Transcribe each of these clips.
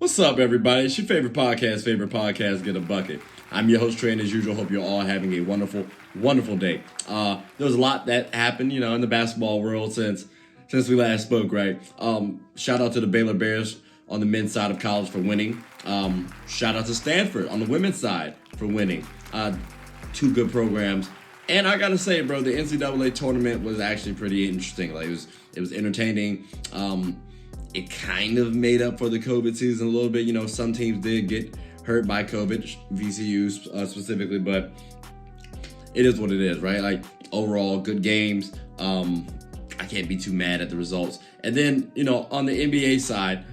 What's up, everybody? It's your favorite podcast, Get a Bucket. I'm your host, Trey, and as usual, hope you're all having a wonderful, wonderful day. There was a lot that happened, in the basketball world since we last spoke, right? Shout out to the Baylor Bears on the men's side of college for winning. Shout out to Stanford on the women's side for winning. Two good programs. And I gotta say, bro, the NCAA tournament was actually pretty interesting. Like it was entertaining. It kind of made up for the COVID season a little bit. Some teams did get hurt by COVID, VCU specifically, but it is what it is, right? Like overall, good games. I can't be too mad at the results. And then, on the NBA side,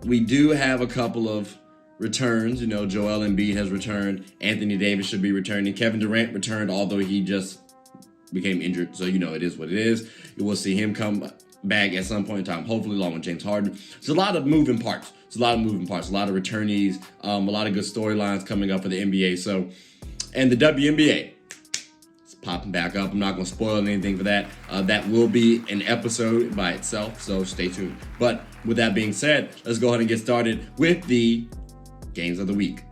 we do have a couple of returns. Joel Embiid has returned. Anthony Davis should be returning. Kevin Durant returned, although he just became injured. So, it is what it is. You will see him come back at some point in time, hopefully along with James Harden. There's a lot of moving parts. A lot of returnees, a lot of good storylines coming up for the NBA. So, and the WNBA, it's popping back up. I'm not going to spoil anything for that. That will be an episode by itself, so stay tuned. But with that being said, let's go ahead and get started with the games of the week.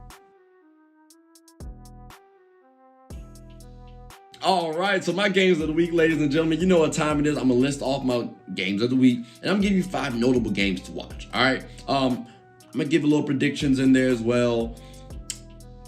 All right, so my games of the week, ladies and gentlemen, you know what time it is. I'm going to list off my games of the week, and I'm going to give you 5 notable games to watch, all right? I'm going to give a little predictions in there as well.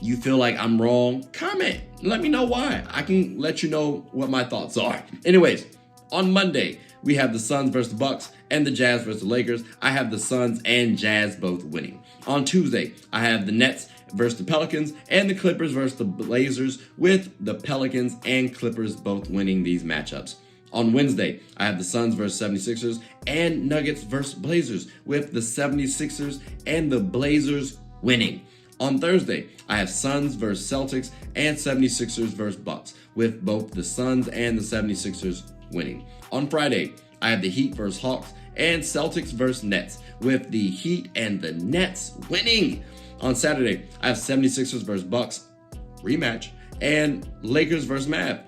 You feel like I'm wrong? Comment. Let me know why. I can let you know what my thoughts are. Anyways, on Monday, we have the Suns versus the Bucks and the Jazz versus the Lakers. I have the Suns and Jazz both winning. On Tuesday, I have the Nets versus the Pelicans and the Clippers versus the Blazers, with the Pelicans and Clippers both winning these matchups. On Wednesday, I have the Suns versus 76ers and Nuggets versus Blazers, with the 76ers and the Blazers winning. On Thursday, I have Suns versus Celtics and 76ers versus Bucks, with both the Suns and the 76ers winning. On Friday, I have the Heat versus Hawks and Celtics versus Nets, with the Heat and the Nets winning. On Saturday, I have 76ers versus Bucks, rematch, and Lakers versus Mavs.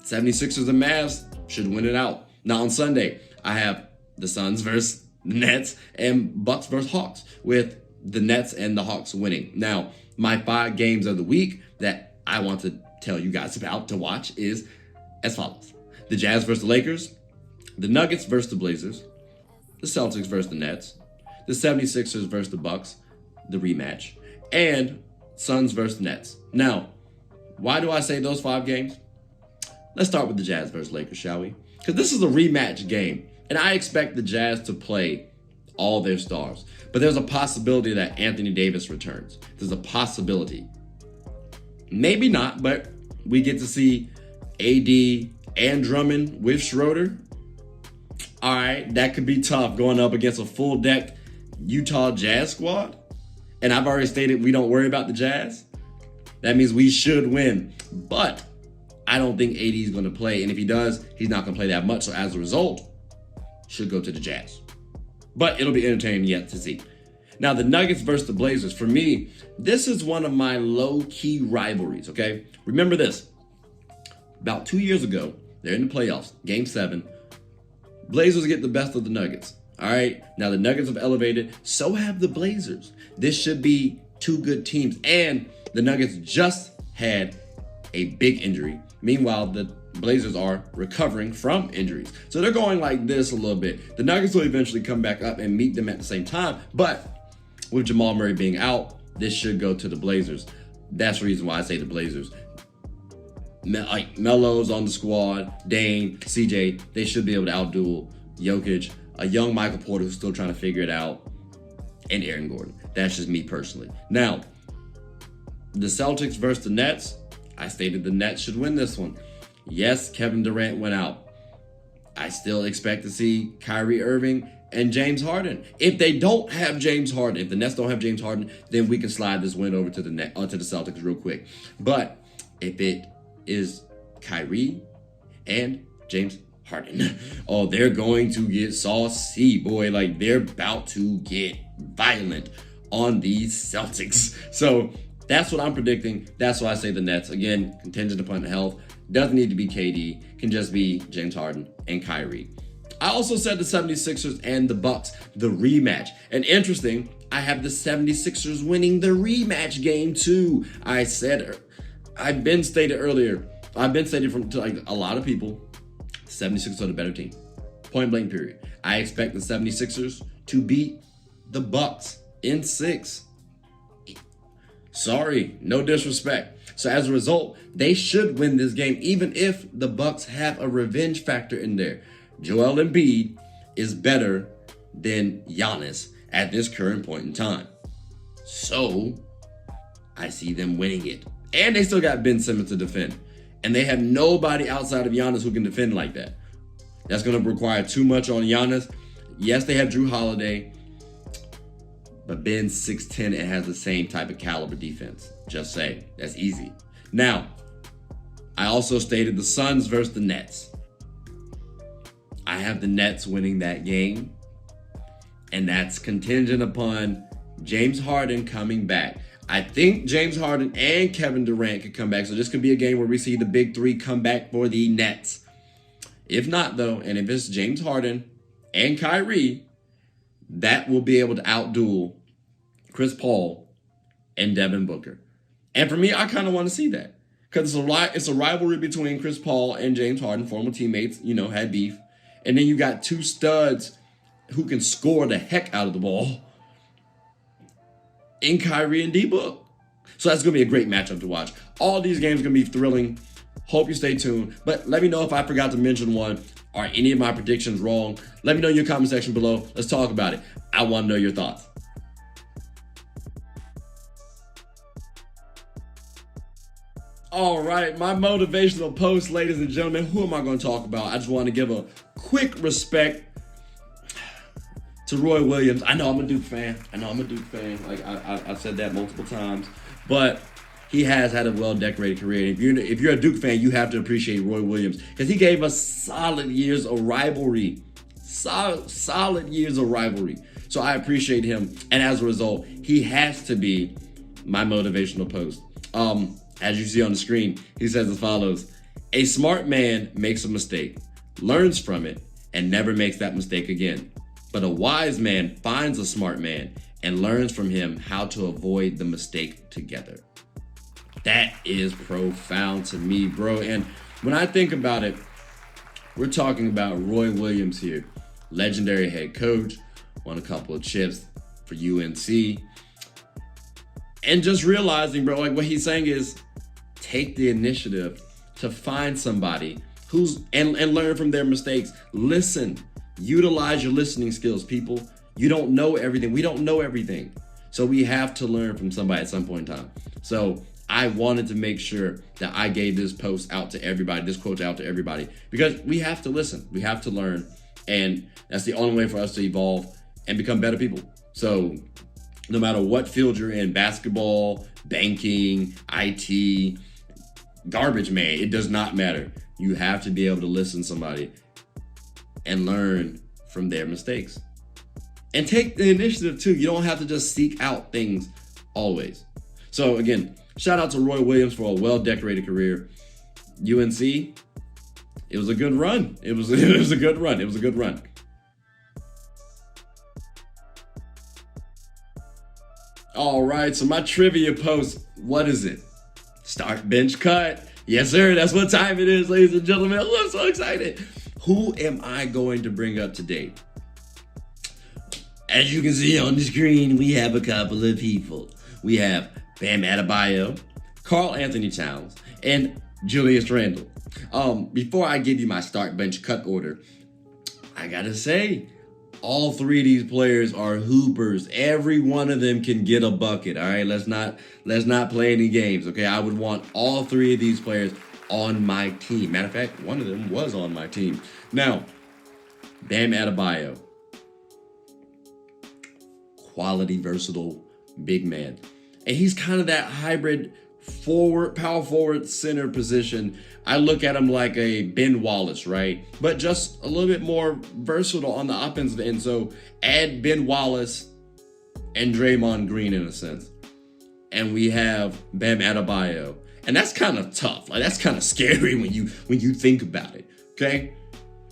76ers and Mavs should win it out. Now on Sunday, I have the Suns versus Nets and Bucks versus Hawks, with the Nets and the Hawks winning. Now, my 5 games of the week that I want to tell you guys about to watch is as follows. The Jazz versus the Lakers, the Nuggets versus the Blazers, the Celtics versus the Nets, the 76ers versus the Bucks, the rematch, and Suns versus Nets. Now, why do I say those 5 games? Let's start with the Jazz versus Lakers, shall we? Because this is a rematch game, and I expect the Jazz to play all their stars. But there's a possibility that Anthony Davis returns. There's a possibility. Maybe not, but we get to see AD and Drummond with Schroeder. All right, that could be tough going up against a full-decked Utah Jazz squad. And I've already stated we don't worry about the Jazz. That means we should win. But I don't think AD is going to play. And if he does, he's not going to play that much. So as a result, should go to the Jazz. But it'll be entertaining yet to see. Now, the Nuggets versus the Blazers. For me, this is one of my low-key rivalries, okay? Remember this. About 2 years ago, they're in the playoffs, Game 7. Blazers get the best of the Nuggets. All right, now the Nuggets have elevated, so have the Blazers. This should be 2 good teams, and the Nuggets just had a big injury. Meanwhile, the Blazers are recovering from injuries. So they're going like this a little bit. The Nuggets will eventually come back up and meet them at the same time, but with Jamal Murray being out, this should go to the Blazers. That's the reason why I say the Blazers. Like Melo's on the squad, Dame, CJ, they should be able to outduel Jokic, a young Michael Porter who's still trying to figure it out, and Aaron Gordon. That's just me personally. Now, the Celtics versus the Nets, I stated the Nets should win this one. Yes, Kevin Durant went out. I still expect to see Kyrie Irving and James Harden. If they don't have James Harden, if the Nets don't have James Harden, then we can slide this win over to the Celtics real quick. But if it is Kyrie and James Harden, oh, they're going to get saucy, boy. Like, they're about to get violent on these Celtics. So that's what I'm predicting. That's why I say the Nets. Again, contingent upon health. Doesn't need to be KD. Can just be James Harden and Kyrie. I also said the 76ers and the Bucks, the rematch. And interesting, I have the 76ers winning the rematch game too. I've been stated from to like a lot of people, 76ers are the better team. Point blank period. I expect the 76ers to beat the Bucks in 6. Sorry, no disrespect. So as a result, they should win this game, even if the Bucks have a revenge factor in there. Joel Embiid is better than Giannis at this current point in time. So I see them winning it. And they still got Ben Simmons to defend. And they have nobody outside of Giannis who can defend like that. That's going to require too much on Giannis. Yes, they have Drew Holiday, but Ben's 6'10" and has the same type of caliber defense. Just say, that's easy. Now, I also stated the Suns versus the Nets. I have the Nets winning that game, and that's contingent upon James Harden coming back. I think James Harden and Kevin Durant could come back, so this could be a game where we see the big three come back for the Nets. If not, though, and if it's James Harden and Kyrie, that will be able to outduel Chris Paul and Devin Booker. And for me, I kind of want to see that because it's a rivalry between Chris Paul and James Harden, former teammates, had beef. And then you got two studs who can score the heck out of the ball in Kyrie and D-Book. So that's going to be a great matchup to watch. All these games are going to be thrilling. Hope you stay tuned. But let me know if I forgot to mention one. Are any of my predictions wrong? Let me know in your comment section below. Let's talk about it. I want to know your thoughts. All right, my motivational post, ladies and gentlemen. Who am I going to talk about? I just want to give a quick respect to Roy Williams. I know I'm a Duke fan. Like I've said that multiple times. But he has had a well-decorated career. If you're a Duke fan, you have to appreciate Roy Williams because he gave us solid years of rivalry. Solid years of rivalry. So I appreciate him. And as a result, he has to be my motivational post. As you see on the screen, he says as follows: a smart man makes a mistake, learns from it, and never makes that mistake again. But a wise man finds a smart man and learns from him how to avoid the mistake together. That is profound to me, bro. And when I think about it, we're talking about Roy Williams here. Legendary head coach, won a couple of chips for UNC. And just realizing, bro, like what he's saying is take the initiative to find somebody and learn from their mistakes. Listen, utilize your listening skills, people. You don't know everything. We don't know everything. So we have to learn from somebody at some point in time. So I wanted to make sure that I gave this post out to everybody, this quote out to everybody, because we have to listen. We have to learn. And that's the only way for us to evolve and become better people. So no matter what field you're in, basketball, banking, IT, garbage man, it does not matter. You have to be able to listen to somebody and learn from their mistakes. And take the initiative too. You don't have to just seek out things always. So again, shout out to Roy Williams for a well-decorated career. UNC, it was a good run. It was a good run. All right, so my trivia post, what is it? Start, bench, cut. Yes, sir. That's what time it is, ladies and gentlemen. Oh, I'm so excited. Who am I going to bring up today? As you can see on the screen, we have a couple of people. We have Bam Adebayo, Karl Anthony Towns, and Julius Randle. Before I give you my start, bench, cut order, I gotta say, all three of these players are hoopers. Every one of them can get a bucket. All right, let's not play any games. Okay, I would want all three of these players on my team. Matter of fact, one of them was on my team. Now, Bam Adebayo, quality, versatile, big man, and he's kind of that hybrid power forward, center position. I look at him like a Ben Wallace, right? But just a little bit more versatile on the offensive end. So add Ben Wallace and Draymond Green in a sense. And we have Bam Adebayo. And that's kind of tough. Like that's kind of scary when you think about it. Okay?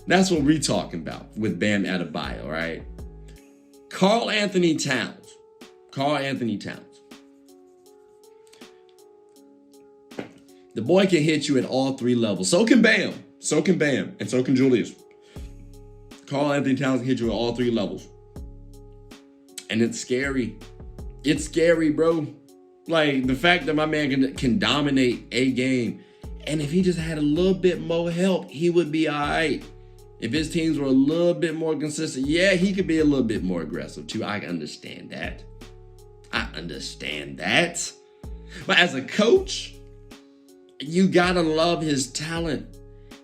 That's what we're talking about with Bam Adebayo, right? Karl Anthony Towns. Karl Anthony Towns. The boy can hit you at all three levels. So can Bam. So can Bam. And so can Julius. Karl Anthony Towns can hit you at all three levels. And it's scary. It's scary, bro. Like, the fact that my man can dominate a game. And if he just had a little bit more help, he would be all right. If his teams were a little bit more consistent, yeah, he could be a little bit more aggressive too. I understand that. I understand that. But as a coach, you gotta love his talent.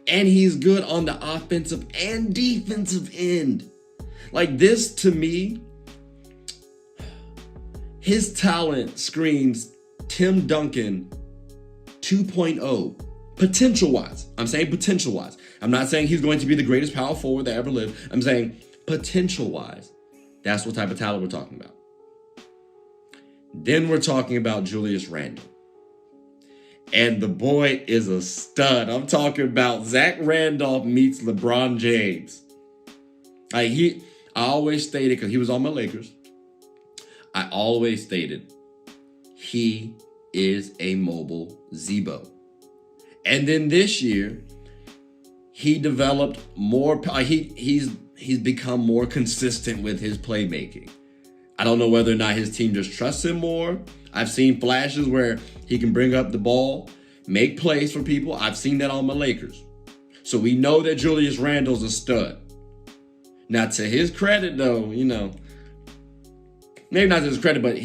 And he's good on the offensive and defensive end. Like, this, to me, his talent screams Tim Duncan 2.0. Potential-wise. I'm saying potential-wise. I'm not saying he's going to be the greatest power forward that ever lived. I'm saying potential-wise. That's what type of talent we're talking about. Then we're talking about Julius Randle. And the boy is a stud. I'm talking about Zach Randolph meets LeBron James. I always stated, because he was on my Lakers, I always stated he is a mobile Zebo. And then this year, he developed more. He's become more consistent with his playmaking. I don't know whether or not his team just trusts him more. I've seen flashes where he can bring up the ball, make plays for people. I've seen that on my Lakers. So we know that Julius Randle's a stud. Now, to his credit, though, maybe not to his credit, but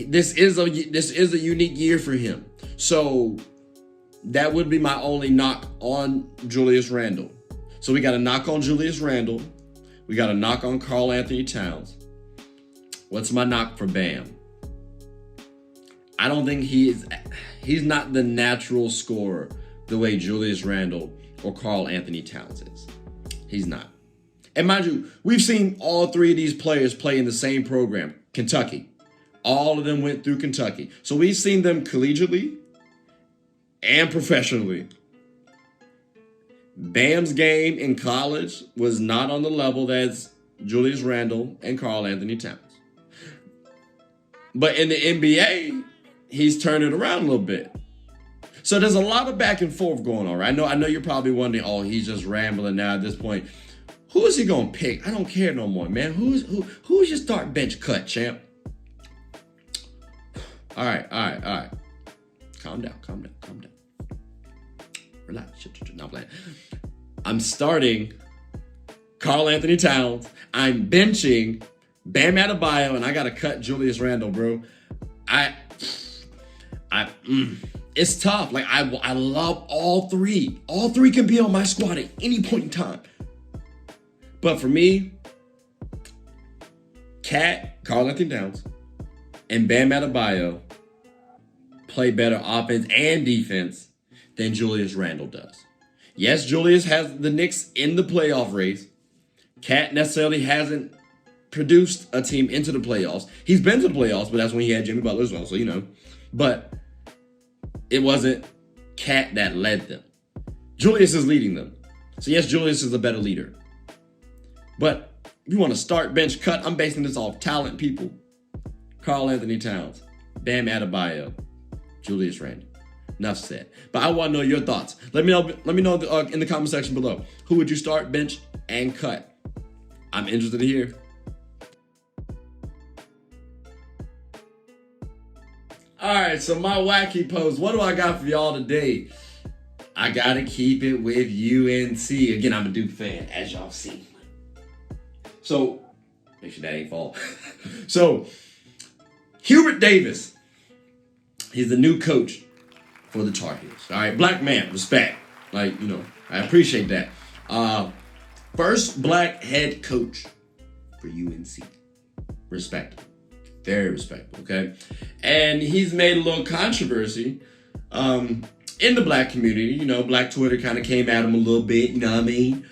this is a unique year for him. So that would be my only knock on Julius Randle. So we got a knock on Julius Randle. We got a knock on Karl Anthony Towns. What's my knock for Bam? I don't think he's not the natural scorer the way Julius Randle or Karl Anthony Towns is. He's not. And mind you, we've seen all three of these players play in the same program, Kentucky. All of them went through Kentucky. So we've seen them collegiately and professionally. Bam's game in college was not on the level that's Julius Randle and Karl Anthony Towns. But in the NBA, he's turned it around a little bit. So there's a lot of back and forth going on, right? I know you're probably wondering, oh, he's just rambling now at this point. Who is he going to pick? I don't care no more, man. Who's your start bench cut, champ? All right. Calm down. Relax. Not playing. I'm starting Karl Anthony Towns. I'm benching Bam Adebayo, and I got to cut Julius Randle, bro. It's tough. Like, I love all three. All three can be on my squad at any point in time. But for me, Karl Anthony Towns, and Bam Adebayo play better offense and defense than Julius Randle does. Yes, Julius has the Knicks in the playoff race. Cat necessarily hasn't produced a team into the playoffs. He's been to the playoffs, but that's when he had Jimmy Butler as well, so But it wasn't Cat that led them. Julius is leading them. So yes, Julius is a better leader. But if you want to start, bench, cut, I'm basing this off talent, people. Karl Anthony Towns, Bam Adebayo, Julius Randle. Enough said. But I want to know your thoughts. Let me know in the comment section below. Who would you start, bench, and cut? I'm interested to hear. All right, so my wacky post. What do I got for y'all today? I got to keep it with UNC. Again, I'm a Duke fan, as y'all see. So, make sure that ain't fall. So, Hubert Davis. He's the new coach for the Tar Heels. All right, black man, respect. I appreciate that. First black head coach for UNC. Respect. Very respectable, okay? And he's made a little controversy in the black community. Black Twitter kind of came at him a little bit, you know what I mean?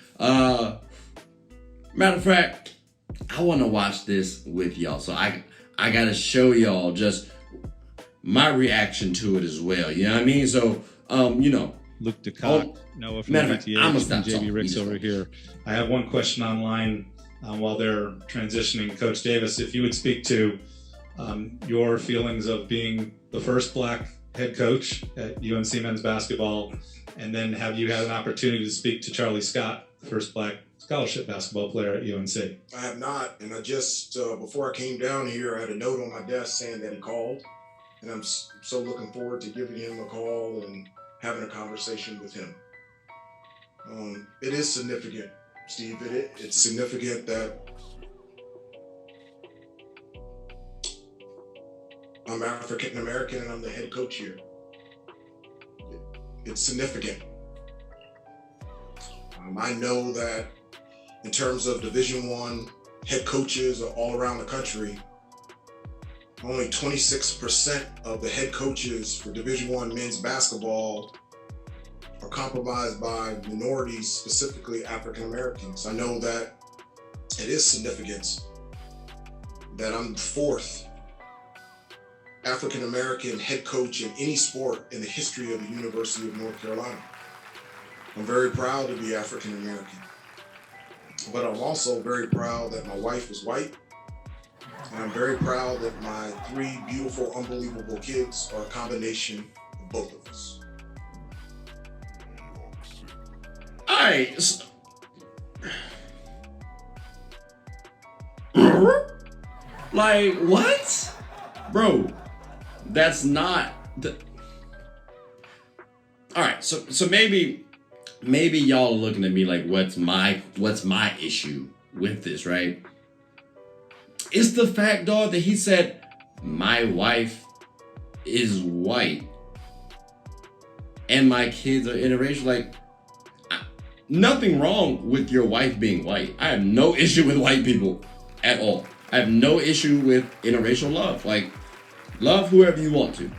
Matter of fact, I want to watch this with y'all. So I got to show y'all just my reaction to it as well. You know what I mean? So, Luke DeCock, Noah from BTH, and JB Ricks over here. I have one question online while they're transitioning. Coach Davis, if you would speak to your feelings of being the first Black head coach at UNC men's basketball, and then have you had an opportunity to speak to Charlie Scott, the first Black scholarship basketball player at UNC? I have not, and I just, before I came down here, I had a note on my desk saying that he called, and I'm so looking forward to giving him a call and having a conversation with him. It is significant, Steve. It's significant that I'm African American and I'm the head coach here. It's significant. I know that in terms of Division I head coaches all around the country, only 26% of the head coaches for Division I men's basketball are compromised by minorities, specifically African Americans. I know that it is significant that I'm the fourth African American head coach in any sport in the history of the University of North Carolina. I'm very proud to be African American, but I'm also very proud that my wife is white, and I'm very proud that my 3 beautiful, unbelievable kids are a combination of both of us. All right. Like, what? Bro, that's not the... All right, so maybe y'all are looking at me like, what's my issue with this, right? It's the fact, dog, that he said, my wife is white and my kids are interracial. Like, nothing wrong with your wife being white. I have no issue with white people at all. I have no issue with interracial love. Like, love whoever you want to.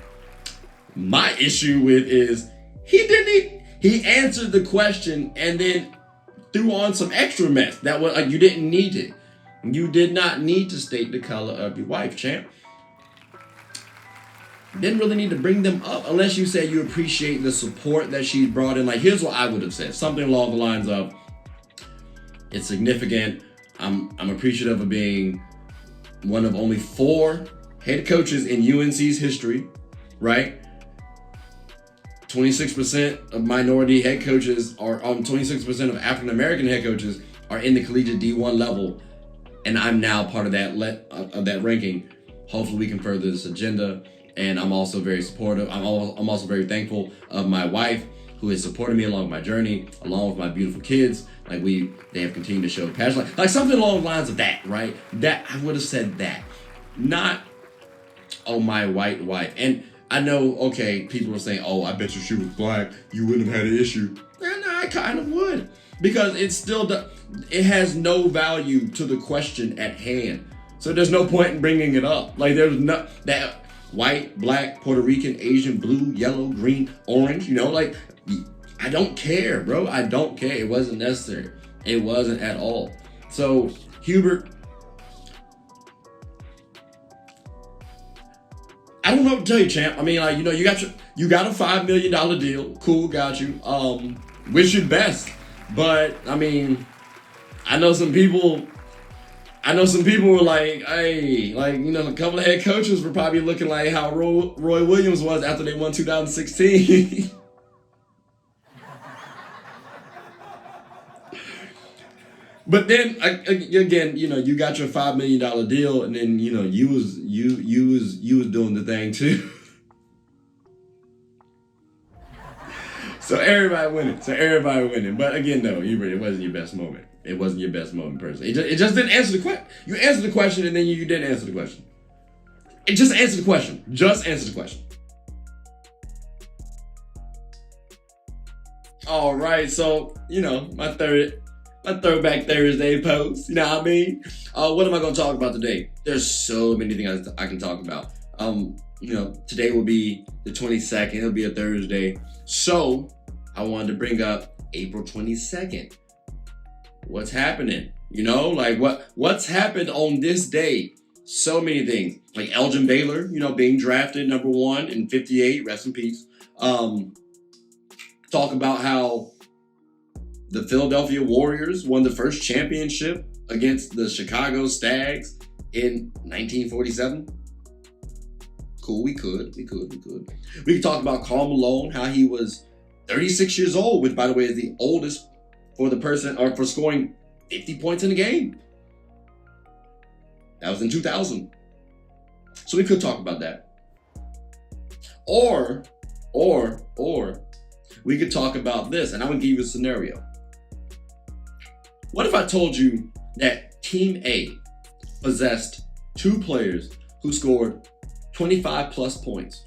My issue with is he answered the question and then threw on some extra mess that was like, you didn't need it. You did not need to state the color of your wife, champ. Didn't really need to bring them up unless you said you appreciate the support that she's brought in. Like, here's what I would have said. Something along the lines of, it's significant. I'm appreciative of being one of only 4 head coaches in UNC's history, right? 26% of minority head coaches are 26% of African American head coaches are in the collegiate D1 level, and I'm now part of that ranking. Hopefully, we can further this agenda. And I'm also very supportive. I'm also very thankful of my wife, who has supported me along my journey, along with my beautiful kids. Like, they have continued to show passion. Like something along the lines of that, right? That I would have said that, not, oh, my white wife. And I know, okay, people are saying, oh, I bet you she was Black, you wouldn't have had an issue. And I kind of would, because it has no value to the question at hand. So there's no point in bringing it up. Like, there's no that. White, Black, Puerto Rican, Asian, blue, yellow, green, orange, like, I don't care, bro. I don't care. It wasn't necessary. It wasn't at all. So, Hubert, I don't know what to tell you, champ. I mean, like, you got a $5 million deal. Cool, got you. Wish you best. But, I mean, I know some people were like, hey, like, a couple of head coaches were probably looking like how Roy Williams was after they won 2016. But then again, you got your $5 million deal, and then you was doing the thing too. So everybody winning. But again, no, Hubert, it wasn't your best moment. It wasn't your best moment, personally. It just didn't answer the question. You answered the question, and then you didn't answer the question. It just answered the question. Just answer the question. All right, so my Throwback Thursday post. You know what I mean? What am I going to talk about today? There's so many things I can talk about. Today will be the 22nd. It'll be a Thursday. So I wanted to bring up April 22nd. What's happening? What's happened on this day? So many things. Like Elgin Baylor, being drafted number 1 in 58. Rest in peace. Talk about how the Philadelphia Warriors won the first championship against the Chicago Stags in 1947. Cool, we could. We could talk about Karl Malone, how he was 36 years old, which, by the way, is the oldest for the person, or for scoring 50 points in a game. That was in 2000. So we could talk about that. Or we could talk about this, and I'm gonna give you a scenario. What if I told you that Team A possessed 2 players who scored 25 plus points?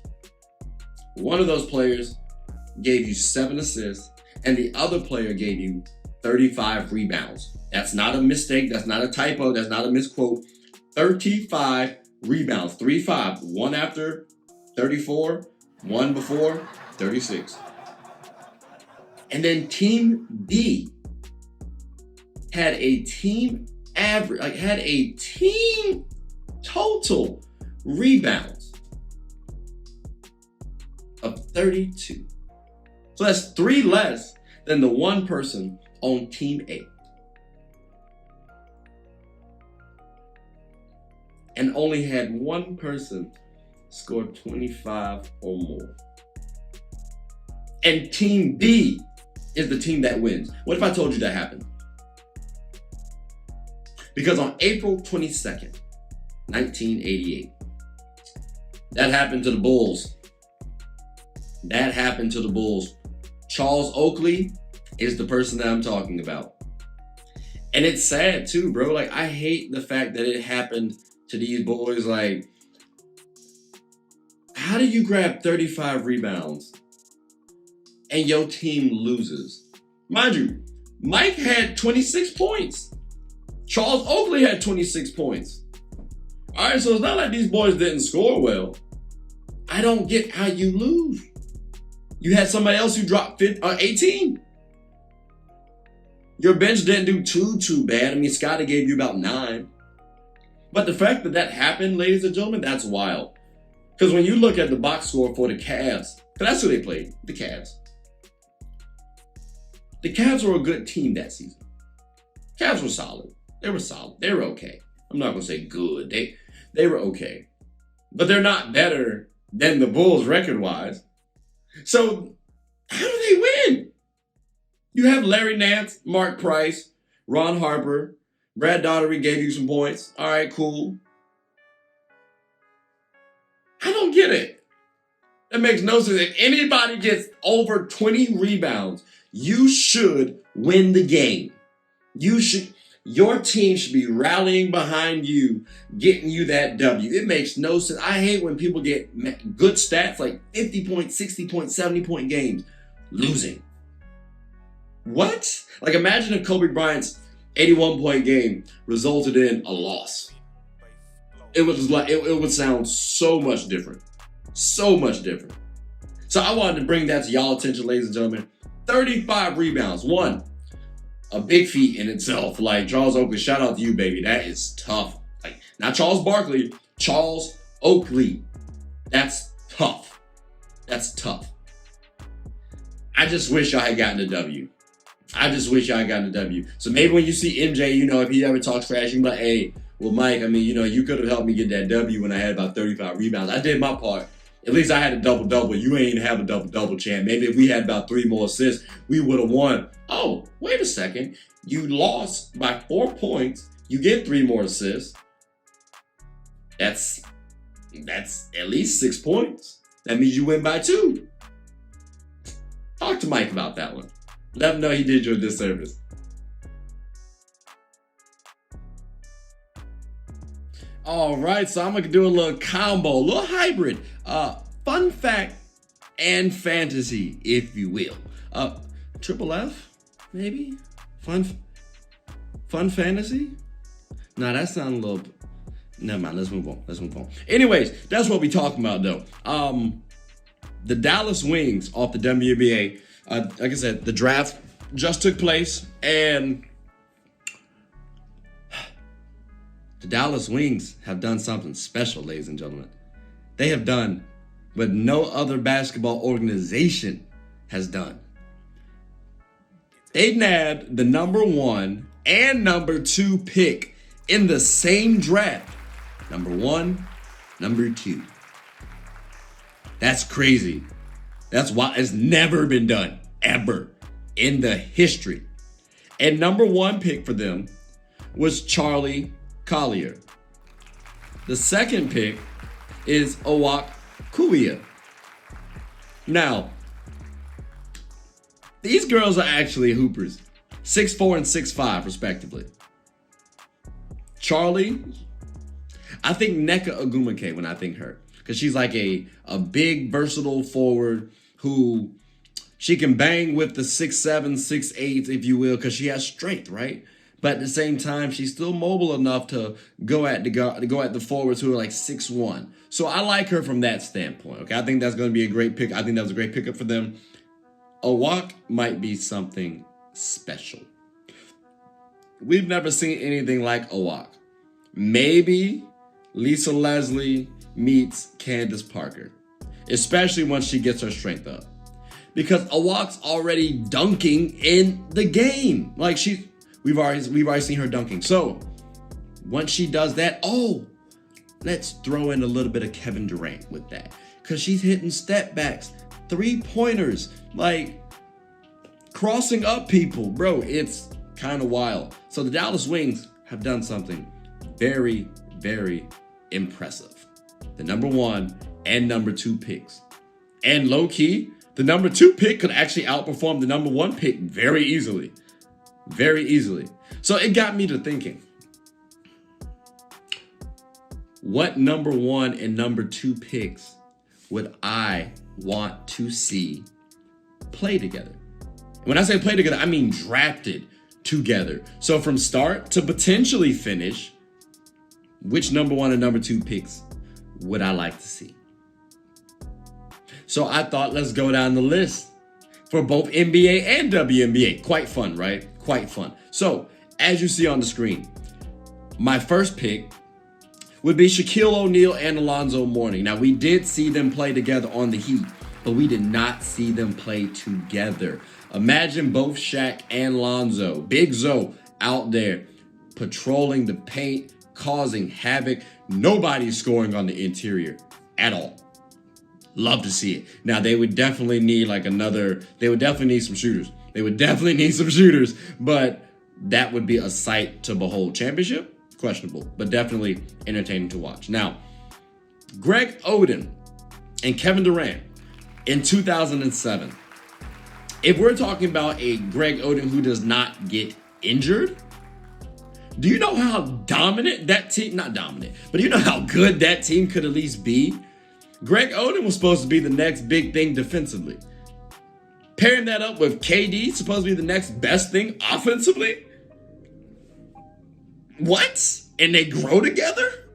One of those players gave you 7 assists, and the other player gave you 35 rebounds. That's not a mistake. That's not a typo. That's not a misquote. 35 rebounds. 3-5. One after 34, one before 36. And then Team B had a team average, had a team total rebounds of 32. So that's 3 less than the one person on Team A. And only had one person score 25 or more. And Team B is the team that wins. What if I told you that happened? Because on April 22nd, 1988, that happened to the Bulls. That happened to the Bulls. Charles Oakley is the person that I'm talking about. And it's sad too, bro. Like, I hate the fact that it happened to these boys. Like, how do you grab 35 rebounds and your team loses? Mind you, Mike had 26 points. Charles Oakley had 26 points. All right, so it's not like these boys didn't score well. I don't get how you lose. You had somebody else who dropped 18. Your bench didn't do too bad. I mean, Scotty gave you about 9. But the fact that that happened, ladies and gentlemen, that's wild. Because when you look at the box score for the Cavs, because that's who they played, the Cavs. The Cavs were a good team that season. Cavs were solid. They were solid. They were okay. I'm not going to say good. They were okay. But they're not better than the Bulls record-wise. So how do they win? You have Larry Nance, Mark Price, Ron Harper, Brad Daugherty gave you some points. All right, cool. I don't get it. That makes no sense. If anybody gets over 20 rebounds, you should win the game. Your team should be rallying behind you, getting you that W. It makes no sense. I hate when people get good stats like 50 point, 60 point, 70 point games, losing. What? Like, imagine if Kobe Bryant's 81 point game resulted in a loss. It would sound so much different. So much different. So I wanted to bring that to y'all attention, ladies and gentlemen. 35 rebounds. One, a big feat in itself. Like, Charles Oakley, shout out to you, baby. That is tough. Like, not Charles Barkley, Charles Oakley. That's tough. That's tough. I just wish I had gotten a W. So maybe when you see MJ, if he ever talks trash, you can be like, hey, well, Mike, I mean, you could have helped me get that W when I had about 35 rebounds. I did my part. At least I had a double-double. You ain't have a double-double, champ. Maybe if we had about 3 more assists, we would have won. Oh, wait a second. You lost by 4 points. You get 3 more assists. That's at least 6 points. That means you win by 2. Talk to Mike about that one. Let him know he did you a disservice. All right, so I'm going to do a little combo, a little hybrid. Fun fact and fantasy, if you will. Triple F, maybe? Fun fantasy? Nah, that sounds a little... Never mind, let's move on. Anyways, that's what we're talking about, though. The Dallas Wings off the WNBA. Like I said, the draft just took place, and the Dallas Wings have done something special, ladies and gentlemen. They have done what no other basketball organization has done. They nabbed the number 1 and number 2 pick in the same draft. Number 1, number 2. That's crazy. That's why it's never been done, ever, in the history. And number 1 pick for them was Charlie Collier. The second pick is Oakley. Now, these girls are actually hoopers. 6'4" and 6'5", respectively. Charlie, I think Nneka Ogwumike when I think her. Because she's like a big, versatile forward who she can bang with the 6'7", 6'8", if you will, because she has strength, right? But at the same time, she's still mobile enough to go at the forwards who are like 6'1". So I like her from that standpoint. Okay, I think that's going to be a great pick. I think that was a great pickup for them. Awak might be something special. We've never seen anything like Awak. Maybe Lisa Leslie meets Candace Parker, especially once she gets her strength up. Because Awak's already dunking in the game. Like we've already seen her dunking. So once she does that, let's throw in a little bit of Kevin Durant with that. Because she's hitting step backs, 3-pointers, like crossing up people. Bro, it's kind of wild. So the Dallas Wings have done something very, very impressive. The number 1 and number 2 picks. And low key, the number 2 pick could actually outperform the number 1 pick very easily. Very easily. So it got me to thinking, what number 1 and number 2 picks would I want to see play together? When I say play together, I mean drafted together. So from start to potentially finish, which number 1 and number 2 picks would I like to see? So I thought, let's go down the list for both NBA and WNBA. Quite fun, right? Quite fun. So as you see on the screen, my first pick would be Shaquille O'Neal and Alonzo Mourning. Now, we did see them play together on the Heat, but we did not see them play together. Imagine both Shaq and Lonzo, Big Zo, out there patrolling the paint, causing havoc. Nobody's scoring on the interior at all. Love to see it. Now, they would definitely need they would definitely need some shooters. But that would be a sight to behold. Championship? Questionable, but definitely entertaining to watch. Now, Greg Oden and Kevin Durant in 2007. If we're talking about a Greg Oden who does not get injured, do you know how dominant that team, not dominant, but do you know how good that team could at least be? Greg Oden was supposed to be the next big thing defensively. Pairing that up with KD, supposed to be the next best thing offensively? What? And they grow together?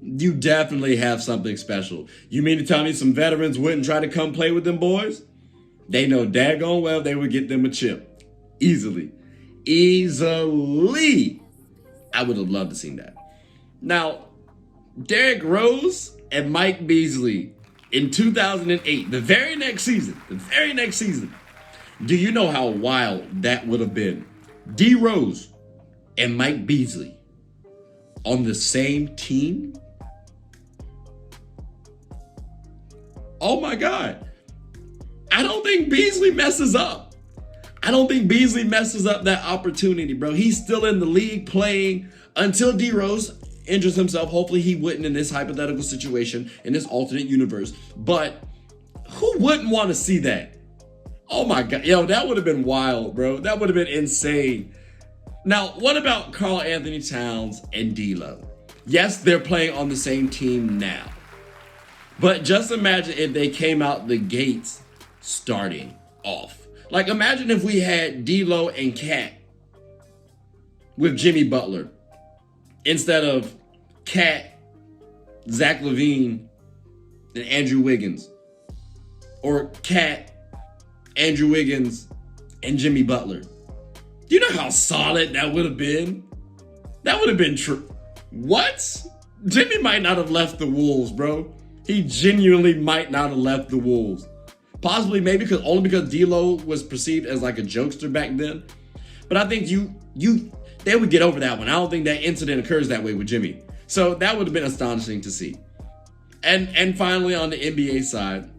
You definitely have something special. You mean to tell me some veterans wouldn't try to come play with them boys? They know daggone well they would get them a chip. Easily. I would have loved to see that. Now, Derrick Rose and Mike Beasley in 2008, the very next season, do you know how wild that would have been? D Rose and Mike Beasley on the same team? Oh my God. I don't think Beasley messes up. That opportunity, bro. He's still in the league playing until D Rose injures himself. Hopefully he wouldn't in this hypothetical situation, in this alternate universe. But who wouldn't want to see that? Oh my God. Yo, that would have been wild, bro. That would have been insane. Now, what about Karl Anthony Towns and D'Lo? Yes, they're playing on the same team now. But just imagine if they came out the gates starting off. Like, imagine if we had D'Lo and Cat with Jimmy Butler instead of Cat, Zach LaVine, and Andrew Wiggins. Or Cat, Andrew Wiggins, and Jimmy Butler. Do you know how solid that would have been? That would have been true. What? Jimmy might not have left the Wolves, bro. He genuinely might not have left the Wolves. Possibly, maybe only because D'Lo was perceived as like a jokester back then. But I think they would get over that one. I don't think that incident occurs that way with Jimmy. So that would have been astonishing to see. And finally, on the NBA side,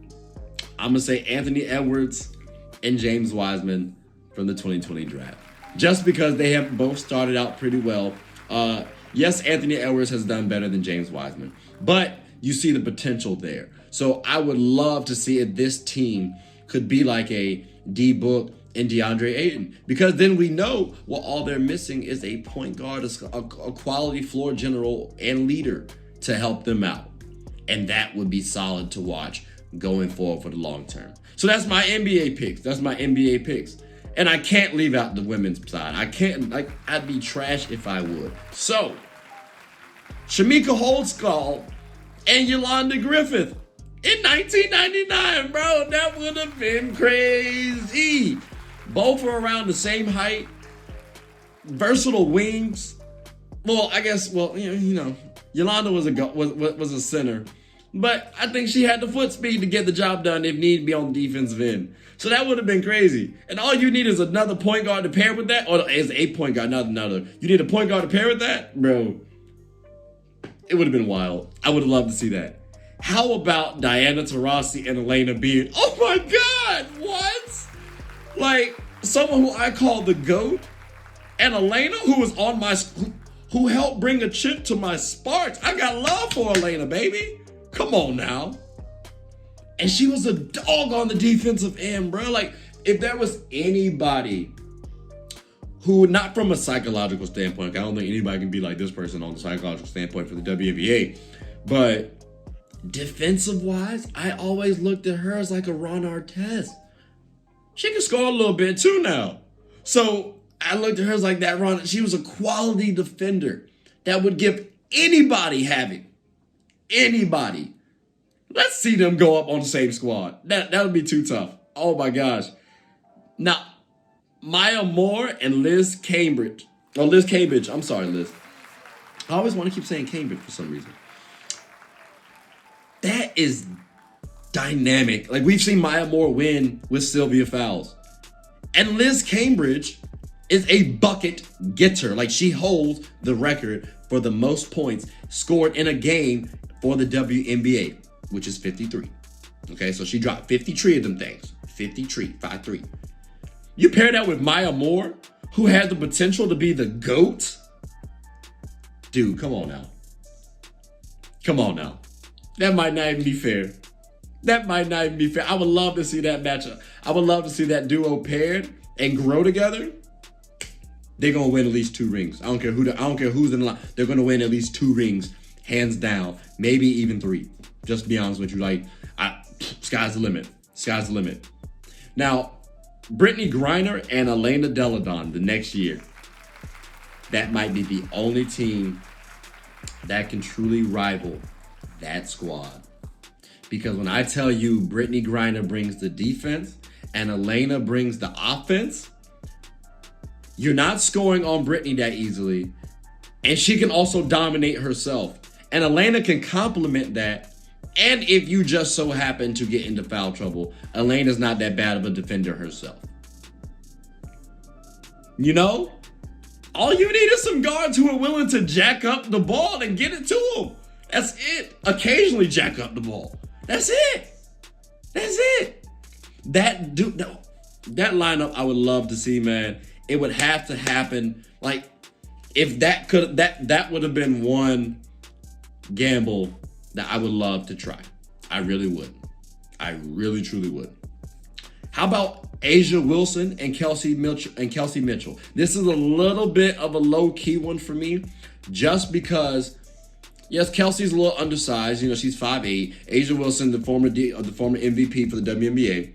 I'm going to say Anthony Edwards and James Wiseman from the 2020 draft. Just because they have both started out pretty well. Yes, Anthony Edwards has done better than James Wiseman, but you see the potential there. So I would love to see if this team could be like a D-Book and DeAndre Ayton, because then we know what all they're missing is a point guard, a quality floor general and leader to help them out. And that would be solid to watch going forward for the long term. So that's my NBA picks. And I can't leave out the women's side. I'd be trash if I would. So, Shamika Holdskull and Yolanda Griffith in 1999, bro. That would have been crazy. Both are around the same height. Versatile wings. Well, I guess, Yolanda was a center. But I think she had the foot speed to get the job done if need be on the defensive end. So that would have been crazy. And all you need is another point guard to pair with that, or is a point guard, not another. You need a point guard to pair with that? Bro, it would have been wild. I would have loved to see that. How about Diana Taurasi and Elena Beard? Oh my God, what? Like, someone who I call the GOAT, and Elena, who was on my, who helped bring a chip to my Sparks. I got love for Elena, baby. Come on now. And she was a dog on the defensive end, bro. Like, if there was anybody who, not from a psychological standpoint, I don't think anybody can be like this person on the psychological standpoint for the WNBA, but defensive-wise, I always looked at her as like a Ron Artest. She can score a little bit too now. So I looked at her as like that Ron. She was a quality defender that would give anybody havoc. Anybody. Let's see them go up on the same squad. That would be too tough. Oh my gosh. Now, Maya Moore and Liz Cambridge. I'm sorry, Liz. I always want to keep saying Cambridge for some reason. That is dynamic. Like, we've seen Maya Moore win with Sylvia Fowles. And Liz Cambridge is a bucket getter. Like, she holds the record for the most points scored in a game for the WNBA, which is 53. Okay, so she dropped 53 of them things. 53, 5-3. You pair that with Maya Moore, who had the potential to be the GOAT. Dude, come on now. Come on now. That might not even be fair. I would love to see that matchup. I would love to see that duo paired and grow together. They're gonna win at least 2 rings. I don't care who's in the line. They're gonna win at least 2 rings, hands down. Maybe even 3. Just to be honest with you, like, sky's the limit. Sky's the limit. Now, Brittany Griner and Elena Delle Donne the next year. That might be the only team that can truly rival that squad. Because when I tell you Brittany Griner brings the defense and Elena brings the offense, you're not scoring on Brittany that easily. And she can also dominate herself. And Elena can complement that. And if you just so happen to get into foul trouble, Elena's not that bad of a defender herself. You know? All you need is some guards who are willing to jack up the ball and get it to them. That's it. Occasionally jack up the ball. That's it. That lineup I would love to see, man. It would have to happen. Like, if that would have been one gamble that I would love to try. I really would. I really, truly would. How about Asia Wilson and Kelsey Mitchell? This is a little bit of a low-key one for me, just because, yes, Kelsey's a little undersized. You know, she's 5'8". Asia Wilson, the former MVP for the WNBA.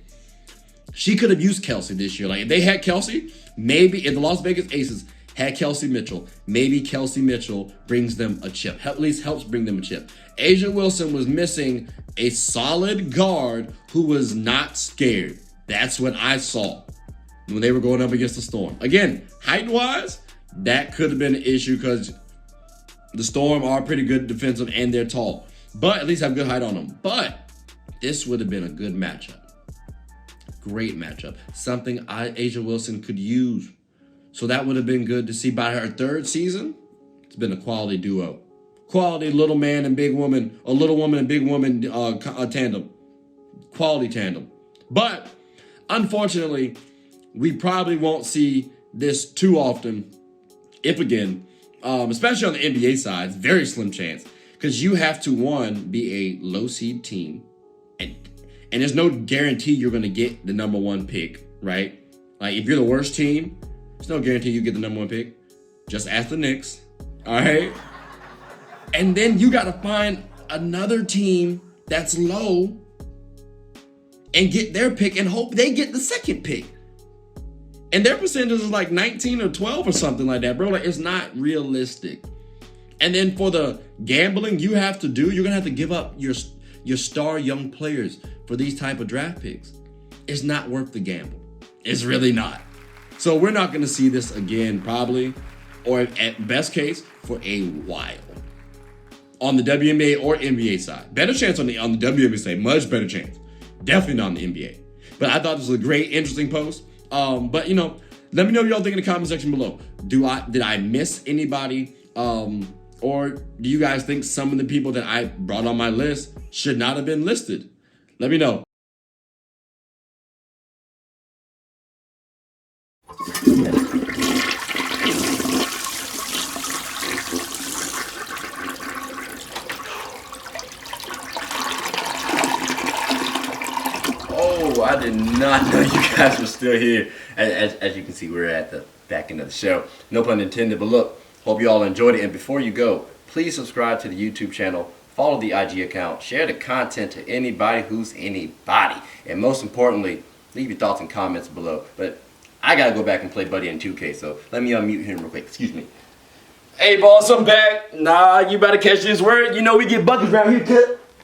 She could have used Kelsey this year. Like, if they had Kelsey, maybe if the Las Vegas Aces had Kelsey Mitchell, maybe Kelsey Mitchell brings them a chip. At least helps bring them a chip. Asia Wilson was missing a solid guard who was not scared. That's what I saw when they were going up against the Storm. Again, height-wise, that could have been an issue because the Storm are pretty good defensive and they're tall. But at least have good height on them. But this would have been a good matchup. Great matchup. Something Asia Wilson could use. So that would have been good to see. By her 3rd season, it's been a quality duo. Quality little man and big woman, or little woman and big woman tandem. Quality tandem. But unfortunately, we probably won't see this too often, if again, especially on the NBA side. It's very slim chance, because you have to, one, be a low seed team, and there's no guarantee you're going to get the number one pick, right? Like, if you're the worst team, there's no guarantee you get the number one pick. Just ask the Knicks, all right? And then you got to find another team that's low and get their pick and hope they get the second pick. And their percentage is like 19 or 12 or something like that, bro. Like, it's not realistic. And then for the gambling you're going to have to give up your star young players for these type of draft picks. It's not worth the gamble. It's really not. So we're not going to see this again, probably, or at best case, for a while. On the WNBA or NBA side. Better chance on the WNBA side. Much better chance. Definitely not on the NBA. But I thought this was a great, interesting post. But, you know, let me know what y'all think in the comment section below. Did I miss anybody? Or do you guys think some of the people that I brought on my list should not have been listed? Let me know. Oh, I did not know you guys were still here. As you can see, we're at the back end of the show. No pun intended, but look, hope you all enjoyed it. And before you go, please subscribe to the YouTube channel, follow the IG account, share the content to anybody who's anybody. And most importantly, leave your thoughts and comments below. But I gotta go back and play Buddy in 2K, so let me unmute him real quick. Excuse me. Hey boss, I'm back. Nah, you better catch this word. You know we get buckets around here, cut.